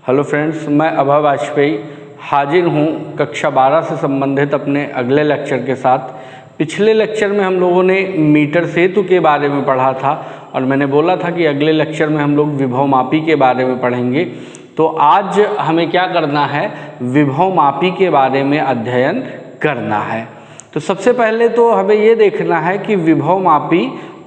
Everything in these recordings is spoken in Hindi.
हेलो फ्रेंड्स, मैं अभय वाजपेयी हाजिर हूँ कक्षा 12 से संबंधित अपने अगले लेक्चर के साथ। पिछले लेक्चर में हम लोगों ने मीटर सेतु के बारे में पढ़ा था और मैंने बोला था कि अगले लेक्चर में हम लोग विभवमापी के बारे में पढ़ेंगे। तो आज हमें क्या करना है, विभवमापी के बारे में अध्ययन करना है। तो सबसे पहले तो हमें ये देखना है कि विभवमापी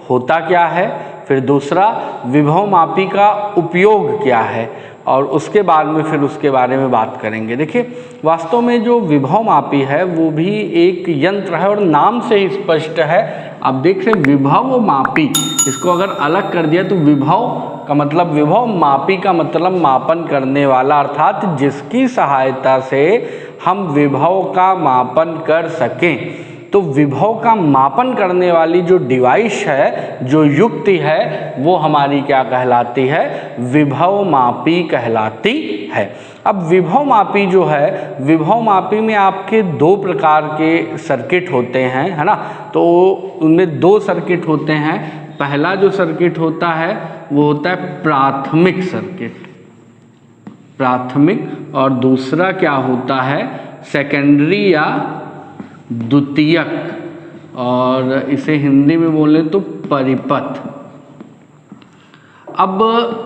होता क्या है, फिर दूसरा विभवमापी का उपयोग क्या है और उसके बाद में फिर उसके बारे में बात करेंगे। देखिए, वास्तव में जो विभवमापी है वो भी एक यंत्र है और नाम से ही स्पष्ट है। आप देख रहे विभवमापी, इसको अगर अलग कर दिया तो विभव का मतलब विभवमापी का मतलब मापन करने वाला, अर्थात जिसकी सहायता से हम विभव का मापन कर सकें। तो विभव का मापन करने वाली जो डिवाइस है, जो युक्ति है, वो हमारी क्या कहलाती है, विभवमापी कहलाती है। अब विभवमापी जो है, विभवमापी में आपके दो प्रकार के सर्किट होते हैं, है ना। तो उनमें दो सर्किट होते हैं। पहला जो सर्किट होता है वो होता है प्राथमिक सर्किट, प्राथमिक, और दूसरा क्या होता है, सेकेंडरी या द्वितीयक, और इसे हिंदी में बोले तो परिपथ। अब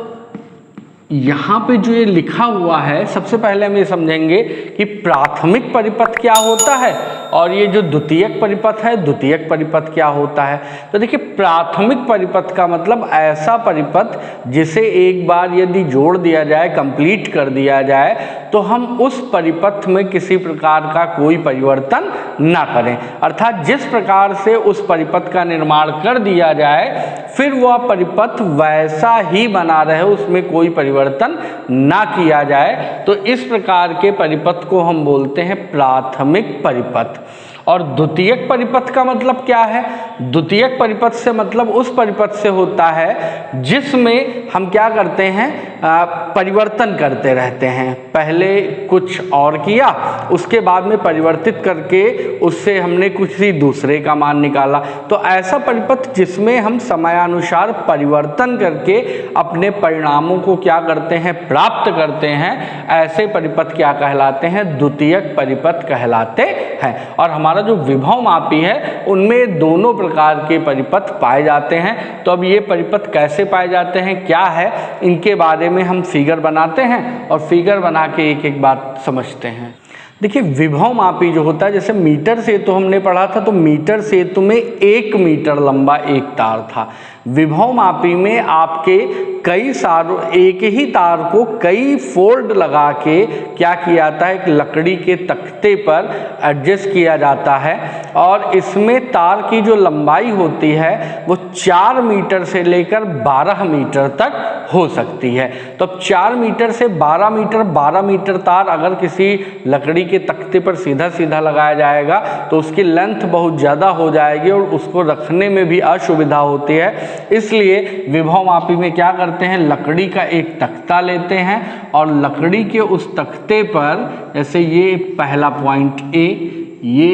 यहाँ पे जो ये लिखा हुआ है, सबसे पहले हम ये समझेंगे कि प्राथमिक परिपथ क्या होता है और ये जो द्वितीयक परिपथ है, द्वितीयक परिपथ क्या होता है। तो देखिए, प्राथमिक परिपथ का मतलब ऐसा परिपथ जिसे एक बार यदि जोड़ दिया जाए, कंप्लीट कर दिया जाए, तो हम उस परिपथ में किसी प्रकार का कोई परिवर्तन ना करें। अर्थात जिस प्रकार से उस परिपथ का निर्माण कर दिया जाए, फिर वह परिपथ वैसा ही बना रहे, उसमें कोई परिवर्तन ना किया जाए। तो इस प्रकार के परिपथ को हम बोलते हैं प्राथमिक परिपथ। और द्वितीयक परिपथ का मतलब क्या है, द्वितीयक परिपथ से मतलब उस परिपथ से होता है जिसमें हम क्या करते हैं, परिवर्तन करते रहते हैं। पहले कुछ और किया, उसके बाद में परिवर्तित करके उससे हमने कुछ ही दूसरे का मान निकाला। तो ऐसा परिपथ जिसमें हम समयानुसार परिवर्तन करके अपने परिणामों को क्या करते हैं, प्राप्त करते हैं, ऐसे परिपथ क्या कहलाते हैं, द्वितीयक परिपथ कहलाते हैं। और हमारा जो विभवमापी है उनमें दोनों प्रकार के परिपथ पाए जाते हैं। तो अब ये परिपथ कैसे पाए जाते हैं, क्या है, इनके बारे में हम फिगर बनाते हैं और फिगर बना के एक एक बात समझते हैं। देखिए, विभवमापी जो होता है, जैसे मीटर सेतु हमने पढ़ा था, तो मीटर सेतु में 1 मीटर लंबा एक तार था। विभवमापी में आपके कई सारों, एक ही तार को कई फोल्ड लगा के क्या किया जाता है, एक लकड़ी के तख्ते पर एडजस्ट किया जाता है और इसमें तार की जो लंबाई होती है वो 4 मीटर से लेकर 12 मीटर तक हो सकती है। तो 4 मीटर से 12 मीटर, 12 मीटर तार अगर किसी लकड़ी के तख्ते पर सीधा सीधा लगाया जाएगा तो उसकी लेंथ बहुत ज़्यादा हो जाएगी और उसको रखने में भी असुविधा होती है। इसलिए विभवमापी में क्या करते हैं, लकड़ी का एक तख्ता लेते हैं और लकड़ी के उस तख्ते पर, जैसे ये पहला पॉइंट ए, ये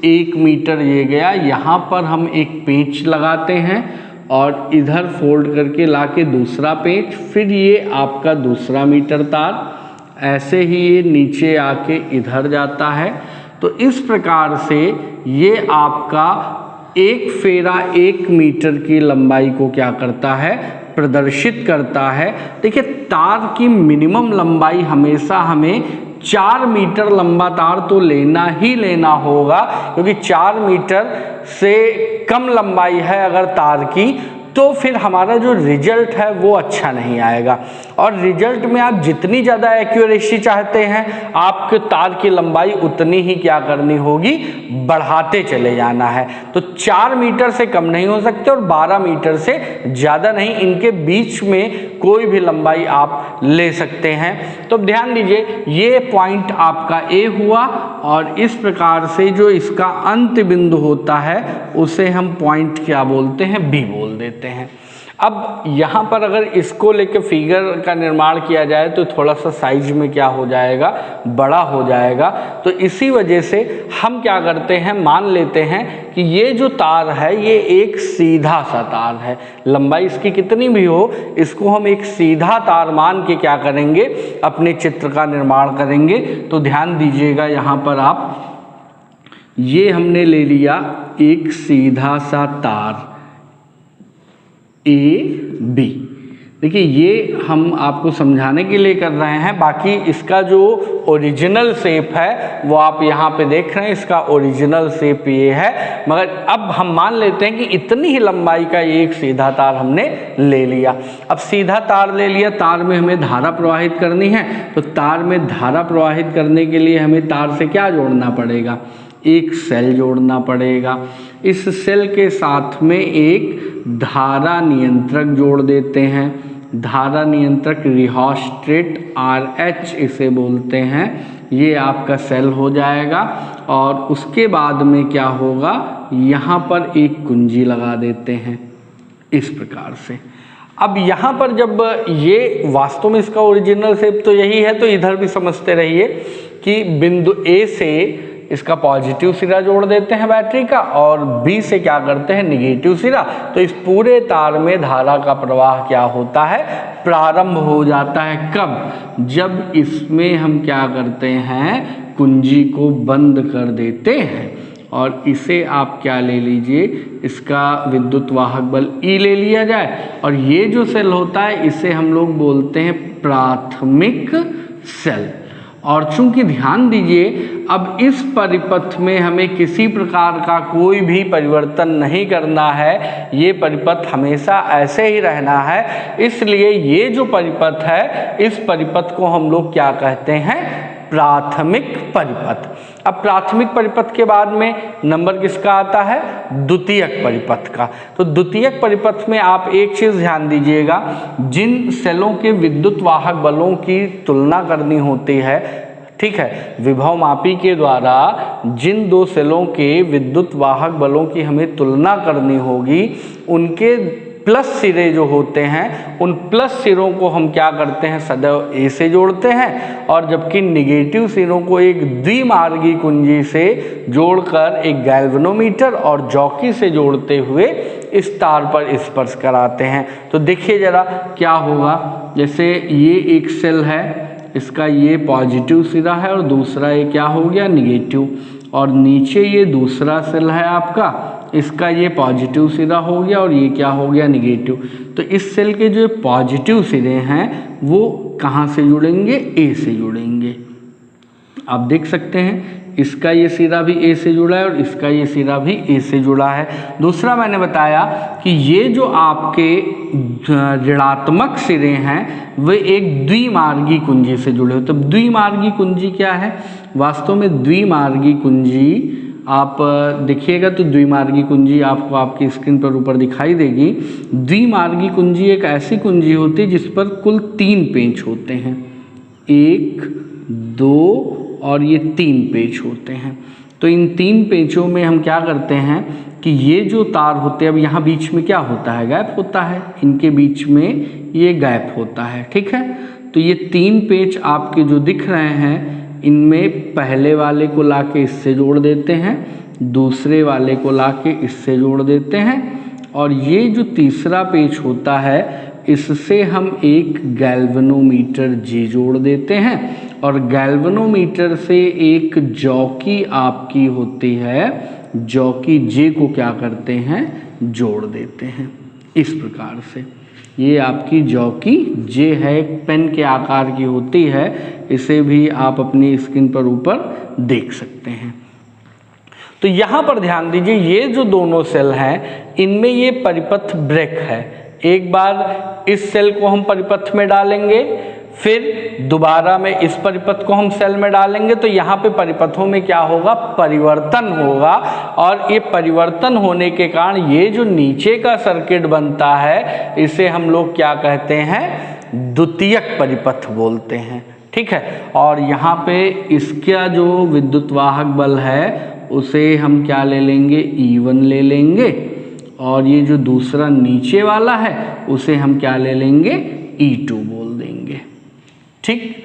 1 मीटर ये गया, यहाँ पर हम एक पेंच लगाते हैं और इधर फोल्ड करके लाके दूसरा पेंच, फिर ये आपका दूसरा मीटर तार, ऐसे ही ये नीचे आके इधर जाता है। तो इस प्रकार से ये आपका एक फेरा 1 मीटर की लंबाई को क्या करता है, प्रदर्शित करता है। देखिए, तार की मिनिमम लंबाई हमेशा हमें 4 मीटर लंबा तार तो लेना ही लेना होगा, क्योंकि 4 मीटर से कम लंबाई है अगर तार की, तो फिर हमारा जो रिजल्ट है वो अच्छा नहीं आएगा। और रिजल्ट में आप जितनी ज़्यादा एक्यूरेसी चाहते हैं, आपके तार की लंबाई उतनी ही क्या करनी होगी, बढ़ाते चले जाना है। तो 4 मीटर से कम नहीं हो सकते और 12 मीटर से ज़्यादा नहीं, इनके बीच में कोई भी लंबाई आप ले सकते हैं। तो ध्यान दीजिए, ये पॉइंट आपका ए हुआ और इस प्रकार से जो इसका अंत बिंदु होता है उसे हम पॉइंट क्या बोलते हैं, बी बोल देते हैं। अब यहाँ पर अगर इसको लेके फिगर का निर्माण किया जाए तो थोड़ा सा साइज में क्या हो जाएगा, बड़ा हो जाएगा। तो इसी वजह से हम क्या करते हैं, मान लेते हैं कि ये जो तार है ये एक सीधा सा तार है, लंबाई इसकी कितनी भी हो, इसको हम एक सीधा तार मान के क्या करेंगे, अपने चित्र का निर्माण करेंगे। तो ध्यान दीजिएगा यहाँ पर आप, ये हमने ले लिया एक सीधा सा तार AB। देखिए ये हम आपको समझाने के लिए कर रहे हैं, बाकी इसका जो ओरिजिनल शेप है वो आप यहाँ पे देख रहे हैं, इसका ओरिजिनल शेप ये है। मगर अब हम मान लेते हैं कि इतनी ही लंबाई का एक सीधा तार हमने ले लिया। अब सीधा तार ले लिया, तार में हमें धारा प्रवाहित करनी है, तो तार में धारा प्रवाहित करने के लिए हमें तार से क्या जोड़ना पड़ेगा, एक सेल जोड़ना पड़ेगा। इस सेल के साथ में एक धारा नियंत्रक जोड़ देते हैं। धारा नियंत्रक रिहोस्टेट RH इसे बोलते हैं। ये आपका सेल हो जाएगा और उसके बाद में क्या होगा, यहाँ पर एक कुंजी लगा देते हैं इस प्रकार से। अब यहाँ पर जब ये वास्तव में इसका ओरिजिनल शेप तो यही है, तो इधर भी समझते रहिए कि बिंदु A से इसका पॉजिटिव सिरा जोड़ देते हैं बैटरी का और B से क्या करते हैं, निगेटिव सिरा। तो इस पूरे तार में धारा का प्रवाह क्या होता है, प्रारंभ हो जाता है। कब, जब इसमें हम क्या करते हैं, कुंजी को बंद कर देते हैं। और इसे आप क्या ले लीजिए, इसका विद्युत वाहक बल E ले लिया जाए। और ये जो सेल होता है इसे हम लोग बोलते हैं प्राथमिक सेल। और चूंकि ध्यान दीजिए, अब इस परिपथ में हमें किसी प्रकार का कोई भी परिवर्तन नहीं करना है, ये परिपथ हमेशा ऐसे ही रहना है। इसलिए ये जो परिपथ है, इस परिपथ को हम लोग क्या कहते हैं, प्राथमिक परिपथ। अब प्राथमिक परिपथ के बाद में नंबर किसका आता है, द्वितीयक परिपथ का। तो द्वितीयक परिपथ में आप एक चीज़ ध्यान दीजिएगा, जिन सेलों के विद्युत वाहक बलों की तुलना करनी होती है, ठीक है, विभव मापी के द्वारा जिन दो सेलों के विद्युत वाहक बलों की हमें तुलना करनी होगी, उनके प्लस सिरे जो होते हैं, उन प्लस सिरों को हम क्या करते हैं, सदैव A से जोड़ते हैं। और जबकि निगेटिव सिरों को एक द्विमार्गी कुंजी से जोड़कर एक गैल्वेनोमीटर और जॉकी से जोड़ते हुए इस तार पर स्पर्श कराते हैं। तो देखिए जरा क्या होगा, जैसे ये एक सेल है, इसका ये पॉजिटिव सिरा है और दूसरा ये क्या हो गया, निगेटिव। और नीचे ये दूसरा सेल है आपका, इसका ये पॉजिटिव सिरा हो गया और ये क्या हो गया, निगेटिव। तो इस सेल के जो पॉजिटिव सिरे हैं वो कहाँ से जुड़ेंगे, A से जुड़ेंगे। आप देख सकते हैं इसका ये सिरा भी A से जुड़ा है और इसका ये सिरा भी A से जुड़ा है। दूसरा मैंने बताया कि ये जो आपके ऋणात्मक सिरे हैं वे एक द्विमार्गी कुंजी से जुड़े होते हैं। तो द्विमार्गी कुंजी क्या है, वास्तव में द्विमार्गी कुंजी आप देखिएगा तो द्विमार्गी कुंजी आपको आपकी स्क्रीन पर ऊपर दिखाई देगी। द्विमार्गी कुंजी एक ऐसी कुंजी होती है जिस पर कुल 3 पेंच होते हैं, 1, 2 और ये 3 पेंच होते हैं। तो इन 3 पेंचों में हम क्या करते हैं कि ये जो तार होते हैं, अब यहाँ बीच में क्या होता है, गैप होता है, इनके बीच में ये गैप होता है, ठीक है। तो ये 3 पेंच आपके जो दिख रहे हैं, इनमें पहले वाले को लाके इससे जोड़ देते हैं, दूसरे वाले को लाके इससे जोड़ देते हैं और ये जो तीसरा पेंच होता है इससे हम एक गैल्वेनोमीटर G जोड़ देते हैं और गैल्वेनोमीटर से एक जॉकी आपकी होती है, जॉकी J को क्या करते हैं, जोड़ देते हैं इस प्रकार से। ये आपकी जॉकी J है, एक पेन के आकार की होती है, इसे भी आप अपनी स्क्रीन पर ऊपर देख सकते हैं। तो यहाँ पर ध्यान दीजिए, ये जो दोनों सेल हैं इनमें ये परिपथ ब्रेक है। एक बार इस सेल को हम परिपथ में डालेंगे, फिर दोबारा में इस परिपथ को हम सेल में डालेंगे, तो यहाँ पे परिपथों में क्या होगा, परिवर्तन होगा। और ये परिवर्तन होने के कारण ये जो नीचे का सर्किट बनता है इसे हम लोग क्या कहते हैं, द्वितीयक परिपथ बोलते हैं, ठीक है। और यहाँ पे इसका जो विद्युत वाहक बल है उसे हम क्या ले लेंगे, E1 ले लेंगे और ये जो दूसरा नीचे वाला है उसे हम क्या ले लेंगे, E2 बोल देंगे। ठीक,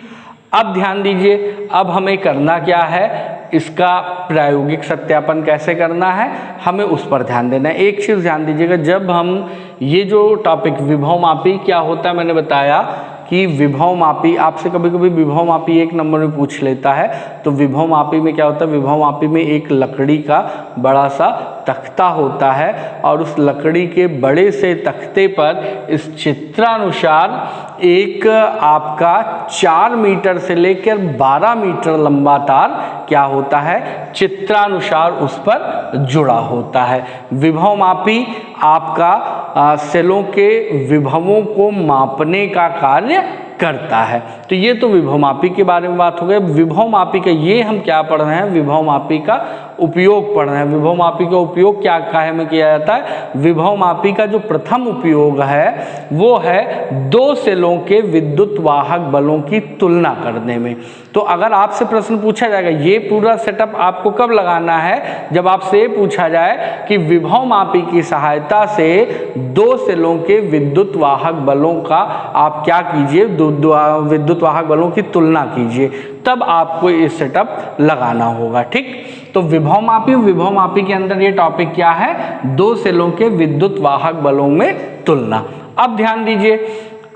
अब ध्यान दीजिए, अब हमें करना क्या है, इसका प्रायोगिक सत्यापन कैसे करना है, हमें उस पर ध्यान देना है। एक चीज़ ध्यान दीजिएगा, जब हम ये जो टॉपिक विभवमापी क्या होता है, मैंने बताया कि विभवमापी आपसे कभी कभी विभवमापी एक नंबर में पूछ लेता है। तो विभवमापी में क्या होता है, विभवमापी में एक लकड़ी का बड़ा सा तख्ता होता है और उस लकड़ी के बड़े से तख्ते पर इस चित्रानुसार एक आपका 4 मीटर से लेकर 12 मीटर लंबा तार क्या होता है, चित्रानुसार उस पर जुड़ा होता है। विभवमापी आपका सेलों के विभवों को मापने का कार्य करता है। तो ये तो विभवमापी के बारे में बात हो गई। विभवमापी का ये हम क्या पढ़ रहे हैं, विभवमापी का उपयोग पढ़ रहे हैं। विभवमापी का उपयोग क्या काहे में किया जाता है, विभवमापी का जो प्रथम उपयोग है वो है दो सेलों के विद्युत वाहक बलों की तुलना करने में। तो अगर आपसे प्रश्न पूछा जाएगा, ये पूरा सेटअप आपको कब लगाना है, जब आपसे पूछा जाए कि विभवमापी की सहायता से दो सेलों के विद्युत वाहक बलों का आप क्या कीजिए, विद्युत वाहक बलों की तुलना कीजिए, तब आपको ये सेटअप लगाना होगा। ठीक, तो विभवमापी के अंदर ये टॉपिक क्या है, दो सेलों के विद्युत वाहक बलों में तुलना। अब ध्यान दीजिए,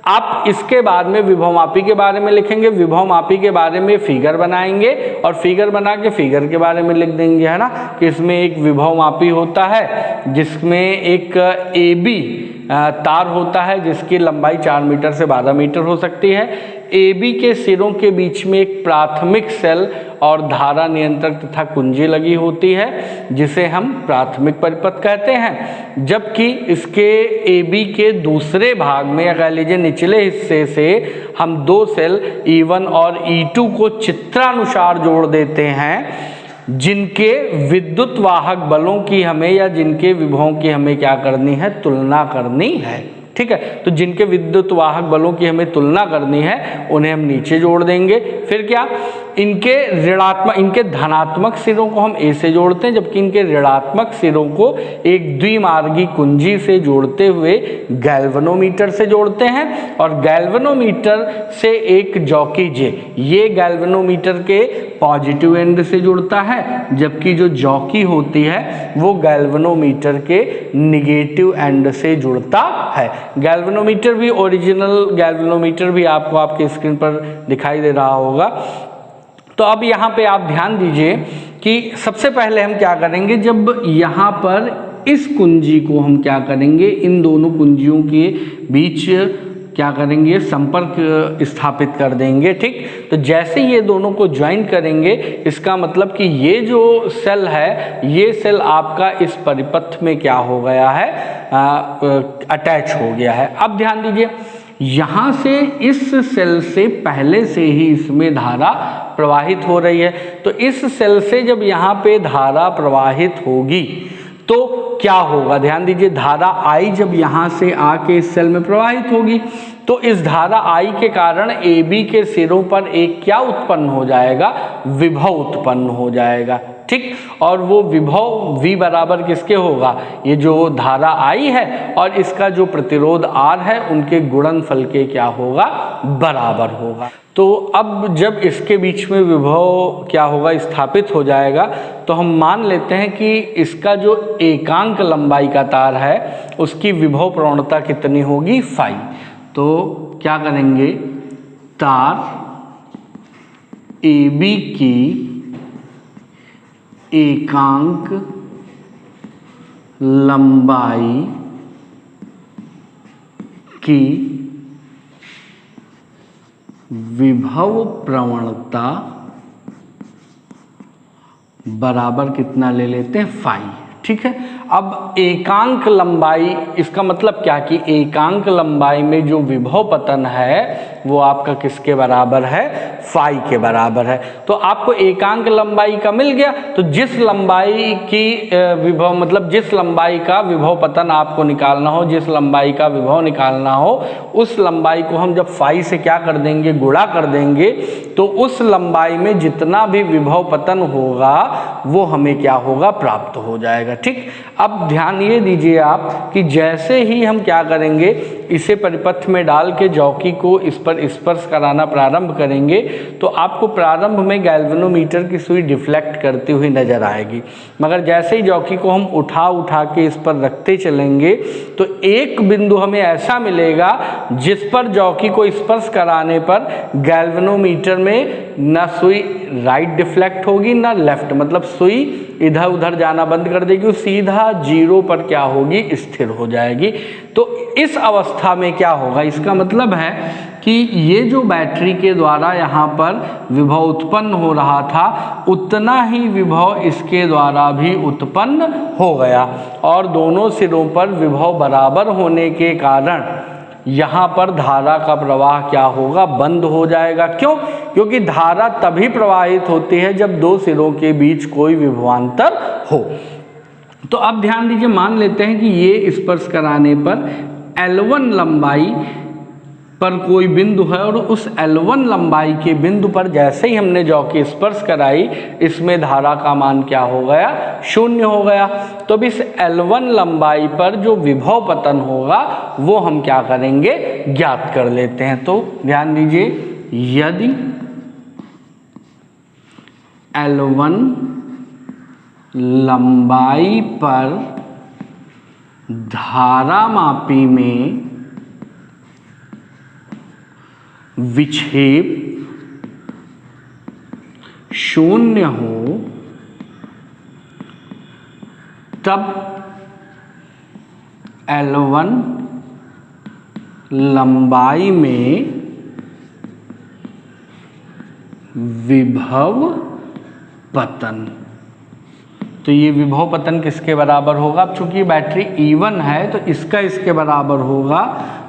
आप इसके बाद में विभवमापी के बारे में लिखेंगे, विभवमापी के बारे में फिगर बनाएंगे और फिगर बना के फिगर के बारे में लिख देंगे, है ना, कि इसमें एक विभवमापी होता है जिसमें एक AB तार होता है जिसकी लंबाई 4 मीटर से 12 मीटर हो सकती है। AB के सिरों के बीच में एक प्राथमिक सेल और धारा नियंत्रक तथा कुंजी लगी होती है जिसे हम प्राथमिक परिपथ कहते हैं, जबकि इसके AB के दूसरे भाग में या कह लीजिए निचले हिस्से से हम दो सेल E1 और E2 को चित्रानुसार जोड़ देते हैं जिनके विद्युत वाहक बलों की हमें या जिनके विभवों की हमें क्या करनी है, तुलना करनी है। ठीक है, तो जिनके विद्युत वाहक बलों की हमें तुलना करनी है उन्हें हम नीचे जोड़ देंगे। फिर क्या, इनके धनात्मक सिरों को हम A से जोड़ते हैं, जबकि इनके ऋणात्मक सिरों को एक द्विमार्गी कुंजी से जोड़ते हुए गैल्वेनोमीटर से जोड़ते हैं और गैल्वेनोमीटर से एक जॉकी J, ये गैल्वेनोमीटर के पॉजिटिव एंड से जुड़ता है, जबकि जो जॉकी होती है वो गैल्वेनोमीटर के निगेटिव एंड से जुड़ता है। गैल्वेनोमीटर भी, ओरिजिनल गैल्वेनोमीटर भी आपको आपके स्क्रीन पर दिखाई दे रहा होगा। तो अब यहाँ पे आप ध्यान दीजिए कि सबसे पहले हम क्या करेंगे, जब यहाँ पर इस कुंजी को हम क्या करेंगे, इन दोनों कुंजियों के बीच क्या करेंगे, संपर्क स्थापित कर देंगे। ठीक, तो जैसे ये दोनों को ज्वाइन करेंगे, इसका मतलब कि ये जो सेल है, ये सेल आपका इस परिपथ में क्या हो गया है, अटैच हो गया है। अब ध्यान दीजिए, यहाँ से इस सेल से पहले से ही इसमें धारा प्रवाहित हो रही है, तो इस सेल से जब यहाँ पे धारा प्रवाहित होगी तो क्या होगा, ध्यान दीजिए, धारा I जब यहाँ से आके इस सेल में प्रवाहित होगी तो इस धारा I के कारण AB के सिरों पर एक क्या उत्पन्न हो जाएगा, विभव उत्पन्न हो जाएगा। ठीक, और वो विभव V बराबर किसके होगा, ये जो धारा I है और इसका जो प्रतिरोध R है उनके गुणनफल के क्या होगा, बराबर होगा। तो अब जब इसके बीच में विभव क्या होगा, स्थापित हो जाएगा, तो हम मान लेते हैं कि इसका जो एकांक लंबाई का तार है उसकी विभव प्रवणता कितनी होगी, फाई। तो क्या करेंगे, तार AB की एकांक लंबाई की विभव प्रवणता बराबर कितना ले लेते हैं, फाई। ठीक है, अब एकांक लंबाई, इसका मतलब क्या कि एकांक लंबाई में जो विभव पतन है वो आपका किसके बराबर है, फाई के बराबर है। तो आपको एकांक लंबाई का मिल गया। तो जिस लंबाई की विभव मतलब जिस लंबाई का विभव पतन आपको निकालना हो, जिस लंबाई का विभव निकालना हो, उस लंबाई को हम जब फाई से क्या कर देंगे, गुणा कर देंगे, तो उस लंबाई में जितना भी विभव पतन होगा वो हमें क्या होगा, प्राप्त हो जाएगा। ठीक, अब ध्यान ये दीजिए आप कि जैसे ही हम क्या करेंगे, इसे परिपथ में डाल के जॉकी को इस पर स्पर्श कराना प्रारंभ करेंगे, तो आपको प्रारंभ में गैल्वेनोमीटर की सुई डिफ्लेक्ट करती हुई नजर आएगी, मगर जैसे ही जॉकी को हम उठा के इस पर रखते चलेंगे तो एक बिंदु हमें ऐसा मिलेगा जिस पर जॉकी को स्पर्श कराने पर गैल्वेनोमीटर में न सुई राइट डिफ्लेक्ट होगी ना लेफ्ट, मतलब सुई इधर उधर जाना बंद कर देगी, सीधा 0 पर क्या होगी, स्थिर हो जाएगी। तो इस अवस्था में क्या होगा, इसका मतलब है कि ये जो बैटरी के द्वारा यहाँ पर विभव उत्पन्न हो रहा था, उतना ही विभव इसके द्वारा भी उत्पन्न हो गया, और दोनों सिरों पर विभव बराबर होने के कारण यहाँ पर धारा का प्रवाह क्या होगा, बंद हो जाएगा। क्यों? क्योंकि धारा तभी प्रवाहित होती है जब दो सिरों के बीच कोई विभवांतर हो। तो अब ध्यान दीजिए, मान लेते हैं कि ये स्पर्श कराने पर L1 लंबाई पर कोई बिंदु है, और उस L1 लंबाई के बिंदु पर जैसे ही हमने जॉकी स्पर्श कराई, इसमें धारा का मान क्या हो गया, 0 हो गया। तो अब इस L1 लंबाई पर जो विभव पतन होगा वो हम क्या करेंगे, ज्ञात कर लेते हैं। तो ध्यान दीजिए, यदि L1 लंबाई पर धारामापी में विक्षेप 0 हो, तब L1 लंबाई में विभव पतन, तो ये विभव पतन किसके बराबर होगा, अब चूंकि बैटरी E1 है तो इसका इसके बराबर होगा,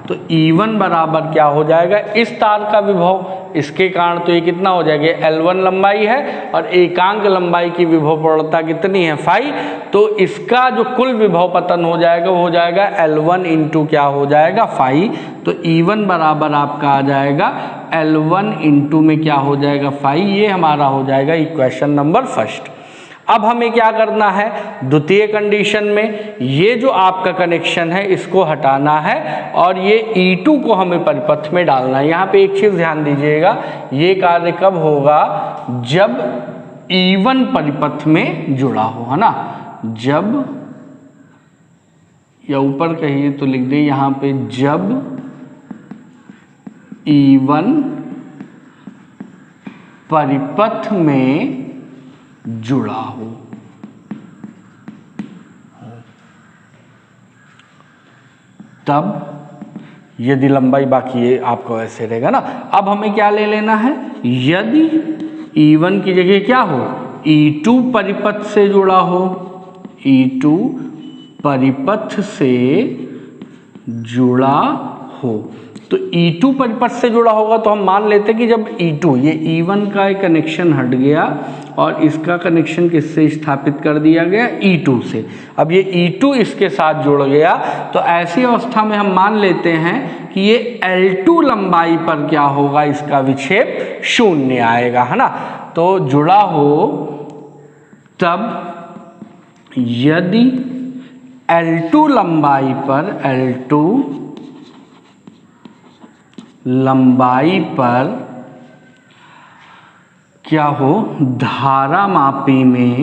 तो E1 बराबर क्या हो जाएगा, इस तार का विभव, इसके कारण तो ये कितना हो जाएगा, L1 लंबाई है और एकांक लंबाई की विभव प्रवणता कितनी है, फाई, तो इसका जो कुल विभव पतन हो जाएगा वो हो जाएगा L1 इंटू क्या हो जाएगा, फाई। तो E1 बराबर आपका आ जाएगा L1 इंटू में क्या हो जाएगा, फाई। ये हमारा हो जाएगा इक्वेशन नंबर फर्स्ट। अब हमें क्या करना है, द्वितीय कंडीशन में ये जो आपका कनेक्शन है इसको हटाना है और ये E2 को हमें परिपथ में डालना है। यहाँ पे एक चीज़ ध्यान दीजिएगा, ये कार्य कब होगा, जब E1 परिपथ में जुड़ा हो, है ना, जब, या ऊपर कहिए तो लिख दे यहाँ पे, जब E1 परिपथ में जुड़ा हो। तब यदि लंबाई, बाकी ये आपको ऐसे रहेगा ना। अब हमें क्या ले लेना है, यदि E1 की जगह क्या हो, E2 परिपथ से जुड़ा हो, E2 परिपथ से जुड़ा हो, तो E2 परिपथ से जुड़ा होगा तो हम मान लेते हैं कि जब E2, ये E1 का एक कनेक्शन हट गया और इसका कनेक्शन किससे स्थापित कर दिया गया, E2 से, अब ये E2 इसके साथ जुड़ गया, तो ऐसी अवस्था में हम मान लेते हैं कि ये L2 लंबाई पर क्या होगा, इसका विक्षेप 0 आएगा, है ना। तो जुड़ा हो, तब यदि L2 लंबाई पर, L2 लंबाई पर क्या हो, धारामापी में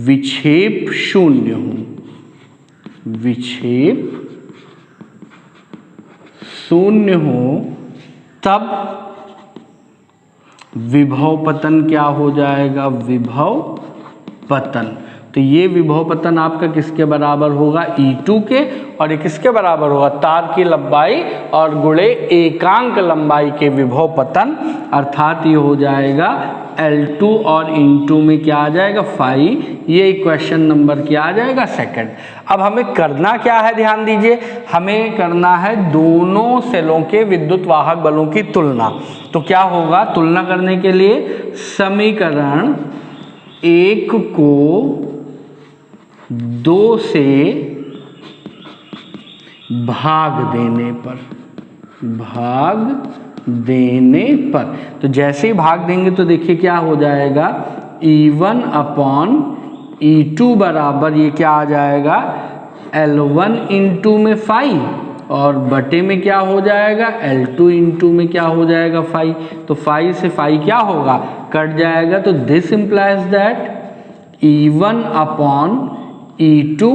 विक्षेप 0 हो, विक्षेप 0 हो, तब विभव पतन क्या हो जाएगा, विभव पतन। तो तो ये विभव पतन आपका किसके बराबर होगा, E2 के, और ये किसके बराबर होगा, तार की लंबाई और गुणे एकांक लंबाई के विभव पतन, अर्थात ये हो जाएगा L2 और N2 में क्या आ जाएगा 5। ये क्वेश्चन नंबर क्या आ जाएगा सेकंड। अब हमें करना क्या है, ध्यान दीजिए, हमें करना है दोनों सेलों के विद्युत वाहक बलों की तुलना। तो क्या होगा, तुलना करने के लिए समीकरण 1 को 2 से भाग देने पर, तो जैसे ही भाग देंगे तो देखिए क्या हो जाएगा, E1 अपॉन E2 बराबर ये क्या आ जाएगा, L1 इंटू में 5 और बटे में क्या हो जाएगा, L2 इंटू में क्या हो जाएगा 5। तो 5 से 5 क्या होगा, कट जाएगा। तो this implies that E1 upon E2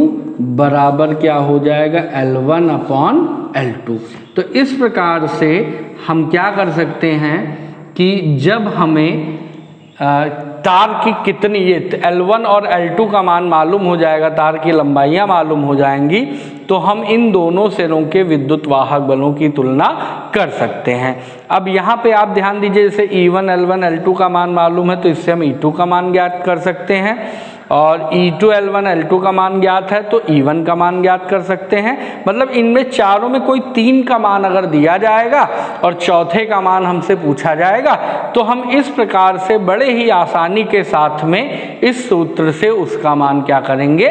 बराबर क्या हो जाएगा, L1 अपॉन L2। तो इस प्रकार से हम क्या कर सकते हैं कि जब हमें तार की कितनी, ये L1 और L2 का मान मालूम हो जाएगा, तार की लंबाइयाँ मालूम हो जाएंगी, तो हम इन दोनों सेलों के विद्युत वाहक बलों की तुलना कर सकते हैं। अब यहाँ पे आप ध्यान दीजिए, जैसे E1 L1 L2 का मान मालूम है तो इससे हम E2 का मान ज्ञात कर सकते हैं, और E2 L1 L2 का मान ज्ञात है तो E1 का मान ज्ञात कर सकते हैं। मतलब इनमें चारों में कोई 3 का मान अगर दिया जाएगा और चौथे का मान हमसे पूछा जाएगा तो हम इस प्रकार से बड़े ही आसानी के साथ में इस सूत्र से उसका मान क्या करेंगे,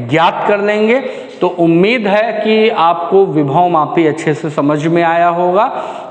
ज्ञात कर लेंगे। तो उम्मीद है कि आपको विभव मापी अच्छे से समझ में आया होगा,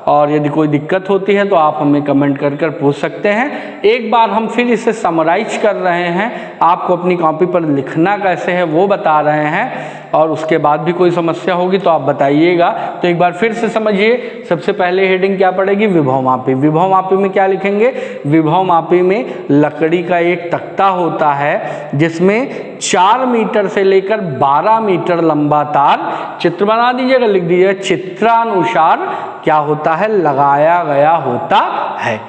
और यदि कोई दिक्कत होती है तो आप हमें कमेंट कर पूछ सकते हैं। एक बार हम फिर इसे समराइज कर रहे हैं, आपको अपनी कॉपी पर लिखना कैसे है वो बता रहे हैं, और उसके बाद भी कोई समस्या होगी तो आप बताइएगा। तो एक बार फिर से समझिए, सबसे पहले हेडिंग क्या पड़ेगी, विभव मापी। विभव मापी में क्या लिखेंगे, विभव मापी में लकड़ी का एक तख्ता होता है जिसमें 4 मीटर से लेकर 12 मीटर लंबा तार, चित्र बना दीजिएगा, लिख दीजिएगा, चित्रानुसार क्या होता है, लगाया गया होता है।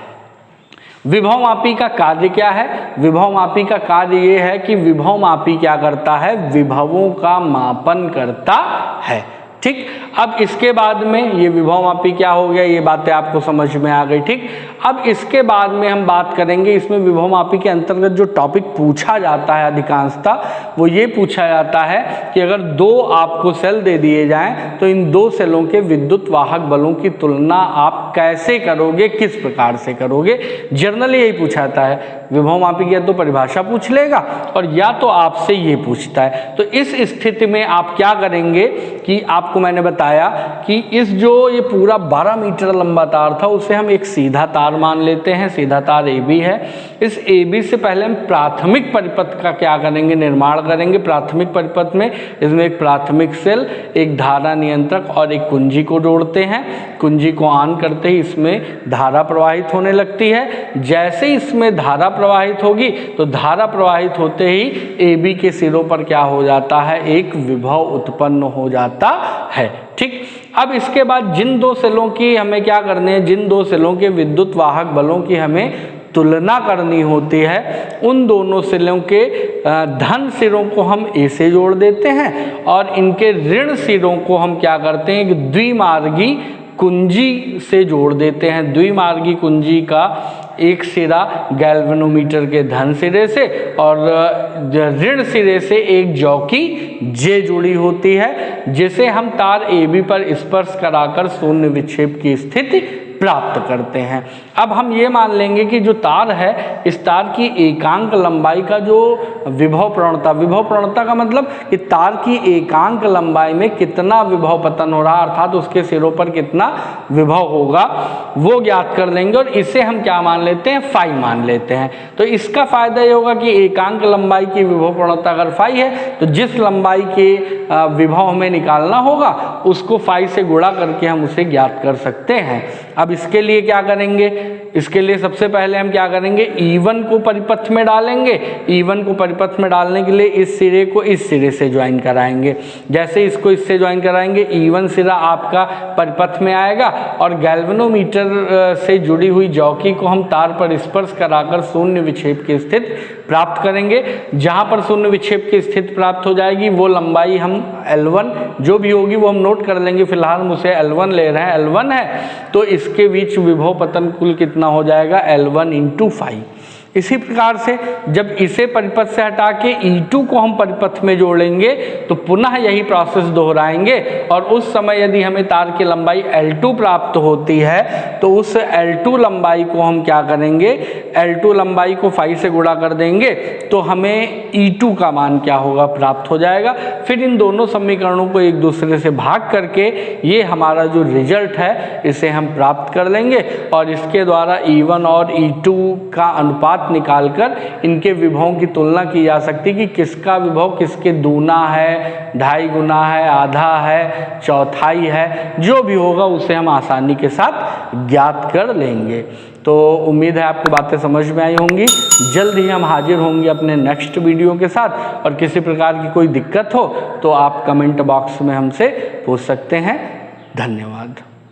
विभव मापी का कार्य क्या है, विभव मापी का कार्य ये है कि विभव मापी क्या करता है, विभवों का मापन करता है। ठीक, अब इसके बाद में ये विभव मापी क्या हो गया, ये बातें आपको समझ में आ गई। ठीक, अब इसके बाद में हम बात करेंगे, इसमें विभव मापी के अंतर्गत जो टॉपिक पूछा जाता है अधिकांशतः वो ये पूछा जाता है कि अगर 2 आपको सेल दे दिए जाएं तो इन 2 सेलों के विद्युत वाहक बलों की तुलना आप कैसे करोगे, किस प्रकार से करोगे। जनरली यही पूछा जाता है, विभव मापी की या तो परिभाषा पूछ लेगा और या तो आपसे ये पूछता है। तो इस स्थिति में आप क्या करेंगे कि आपको मैंने बताया कि इस जो ये पूरा 12 मीटर लंबा तार था उसे हम एक सीधा तार मान लेते हैं, सीधा तार AB है। इस AB से पहले हम प्राथमिक परिपथ का क्या करेंगे, निर्माण करेंगे। प्राथमिक परिपथ में इसमें एक प्राथमिक सेल, एक धारा नियंत्रक और एक कुंजी को जोड़ते हैं। कुंजी को ऑन करते ही इसमें धारा प्रवाहित होने लगती है। जैसे ही इसमें धारा प्रवाहित होगी तो धारा प्रवाहित होते ही AB के सिरों पर क्या हो जाता है, एक विभव उत्पन्न हो जाता है। ठीक, अब इसके बाद जिन 2 सेलों की हमें क्या करने हैं, जिन 2 सेलों के विद्युत वाहक बलों की हमें तुलना करनी होती है, उन दोनों सेलों के धन सिरों को हम A से जोड़ देते हैं और इनके ऋण सिरों को हम क्या करते हैं, एक द्विमार्गी कुंजी से जोड़ देते हैं। द्विमार्गी कुंजी का एक सिरा गैल्वेनोमीटर के धन सिरे से और ऋण सिरे से एक जॉकी J जुड़ी होती है, जिसे हम तार AB पर स्पर्श कराकर शून्य विक्षेप की स्थिति प्राप्त करते हैं। अब हम ये मान लेंगे कि जो तार है, इस तार की एकांक लंबाई का जो विभव प्रवणता का मतलब कि तार की एकांक लंबाई में कितना विभव पतन हो रहा है, अर्थात उसके सिरों पर कितना विभव होगा, वो ज्ञात कर लेंगे और इसे हम क्या मान लेते हैं, फाई मान लेते हैं। तो इसका फायदा ये होगा कि एकांक लंबाई की विभव प्रवणता अगर फाई है तो जिस लंबाई के विभव हमें निकालना होगा उसको फाई से गुणा करके हम उसे ज्ञात कर सकते हैं। अब इसके लिए क्या करेंगे, इसके लिए सबसे पहले हम क्या करेंगे, E1 को परिपथ में डालेंगे। E1 को परिपथ में डालने के लिए इस सिरे को इस सिरे से ज्वाइन कराएंगे। जैसे इसको इससे ज्वाइन कराएंगे, E1 सिरा आपका परिपथ में आएगा और गैल्वेनोमीटर से जुड़ी हुई जॉकी को हम तार पर स्पर्श कराकर शून्य विक्षेप की स्थिति प्राप्त करेंगे। जहां पर शून्य विक्षेप की स्थिति प्राप्त हो जाएगी वो लंबाई हम L1 जो भी होगी वो हम नोट कर लेंगे। फिलहाल हम उसे L1 ले रहे हैं, L1 है तो इसके बीच विभव पतन कुल कितना हो जाएगा, L1 × 5। इसी प्रकार से जब इसे परिपथ से हटा के E2 को हम परिपथ में जोड़ेंगे तो पुनः यही प्रोसेस दोहराएंगे और उस समय यदि हमें तार की लंबाई L2 प्राप्त होती है तो उस L2 लंबाई को हम क्या करेंगे, L2 लंबाई को 5 से गुणा कर देंगे तो हमें E2 का मान क्या होगा, प्राप्त हो जाएगा। फिर इन दोनों समीकरणों को एक दूसरे से भाग करके ये हमारा जो रिजल्ट है इसे हम प्राप्त कर लेंगे और इसके द्वारा E1 और E2 का अनुपात निकालकर इनके विभवों की तुलना की जा सकती है कि किसका विभव किसके दूना है, 2.5 गुना है, आधा है, चौथाई है, जो भी होगा उसे हम आसानी के साथ ज्ञात कर लेंगे। तो उम्मीद है आपको बातें समझ में आई होंगी। जल्द ही हम हाजिर होंगे अपने नेक्स्ट वीडियो के साथ और किसी प्रकार की कोई दिक्कत हो तो आप कमेंट बॉक्स में हमसे पूछ सकते हैं। धन्यवाद।